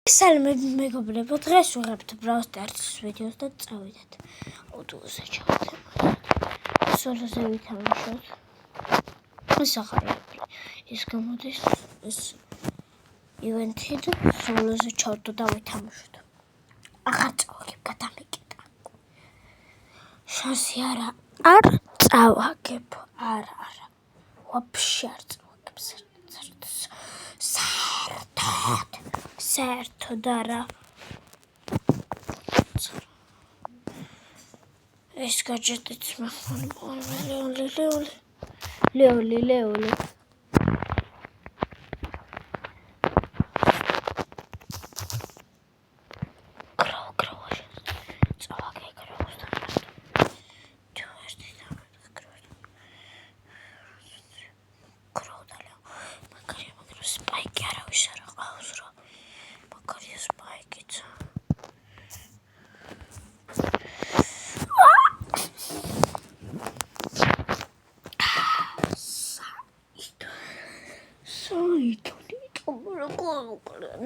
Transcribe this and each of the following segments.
სალამები მეგობრებო, დღეს ვიღებთ Brawl Stars ვიდეოს და წავიდეთ ოდულზე ჩავდეთ. სოლოზე ვითამაშოთ. ეს ახალი ის გამოდის ეს ივენთი და სოლოზე ჩავდო და ვითამაშოთ. აღარ წავაგებ გადამიკეტა. შანსი არ წავაგებ. არა. Вообще არ წავაგებ. საერთოდ არა. ეს გაჯეტიც ლეოლი.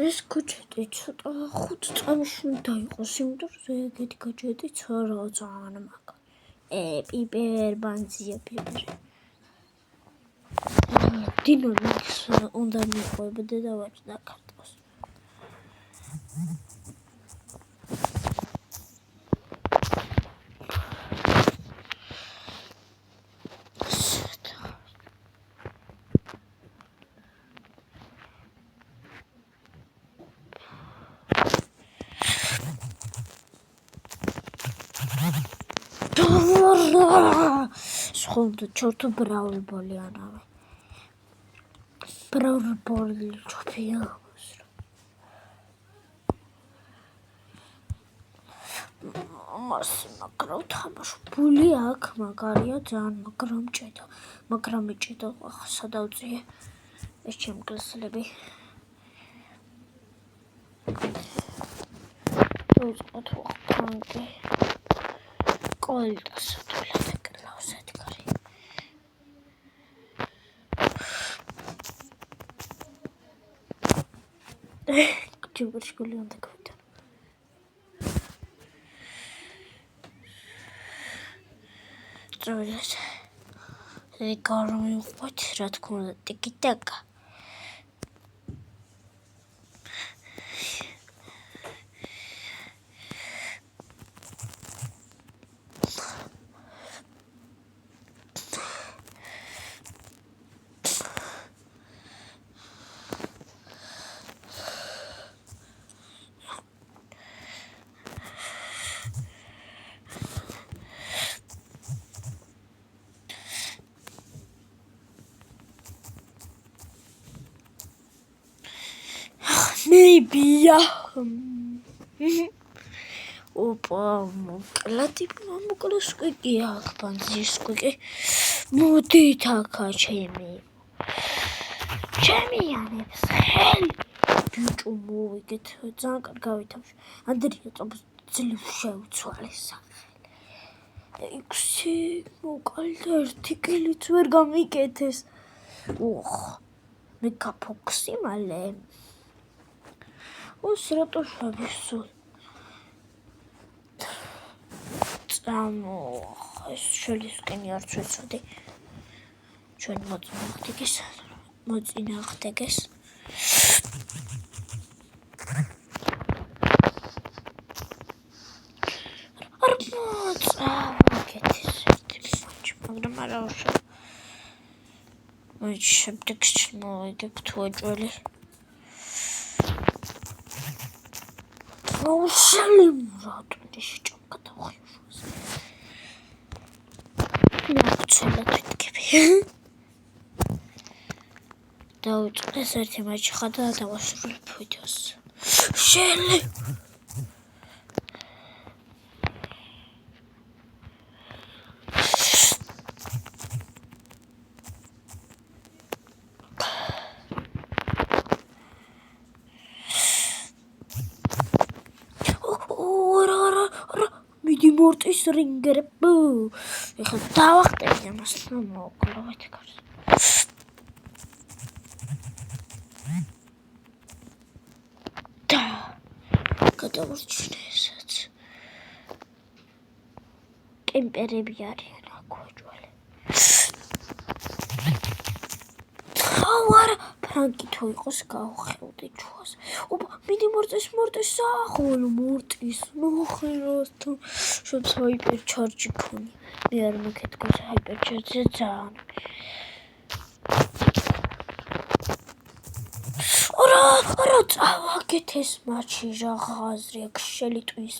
ეს გაჯეტი ცოტა 5 წამში უნდა იყოს, იმიტომ რომ ეგეთი გაჯეტიც არა ძალიან მაგარი. პიპერ ბანძია პიპერი. დინამიკს უნდა მიყვებდე და ვაჭდა კარტოს. Сходу, чёрту Brawl Ball анавე. Brawl Ball ჩოფია. მას მაგრამ თამაშობული აქ მაგარია ძალიან, მაგრამ მეჭედა სადავწიე ეს ჩემ კლასელები. დავწყოთ ვახტანგი. კოლტას თულად ეკრავს ეთქარი. ჯიბურშკული უნდა გავიდა. წავიდეთ. გამოვიყვეთ, რა თქმა უნდა, ტიკი-ტაკა. Maybe Опа, მოკლას კვიკი აქ ბანძის კვიკი. მოდით აქა ჩემიანებს ხელი ბიჭო მოვიგეთ ძალიან კარგი გავითამაშე. ანდრია წობს ძლივ შეუცვალე სახელი. 6 მოკალდა ერთი კილიც ვერ გამიკეთეს. მე გაფოქსი მალე. ოს რატო შევისულ? ეს შელისკენი არც ვეცოდი. ჩვენ მოწინააღმდეგეს. არ მოწავაგეთ ეს ერთი მაჩი, მაგრამ არა უშავ. მოიჭ შემდეგს მოვიგებ თუ აჭველი. Უშალი რატომ შეჭამკა დავხიუშოს. მოგცელა თვითკები. დავიწყეს ერთი მაჩი ხადა დავასრულებ ვიდეოს. შელი მორტის რინგერბო. ეხლა დავახტები ამას და მოვკლავეთ კარს. და გადავარჩინე ესაც. კემპერები არიან აქვეჯვალე. არა, ფრანკი თუ იყოს გავხელდი ჩვას. ოპა, მიდი მორტის სახოლ მორტის მოხერასთან. შოც ჰაიპერ ჩარჯი ქონი. მე არ მაქეთ გას ჰაიპერ ჩარჯზე ძალიან. არა, წავაგეთ ეს მაჩი რაღაცრი აქ შელიტვის.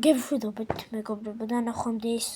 გეშვიდობთ მეგობრებო, დანახვამდის.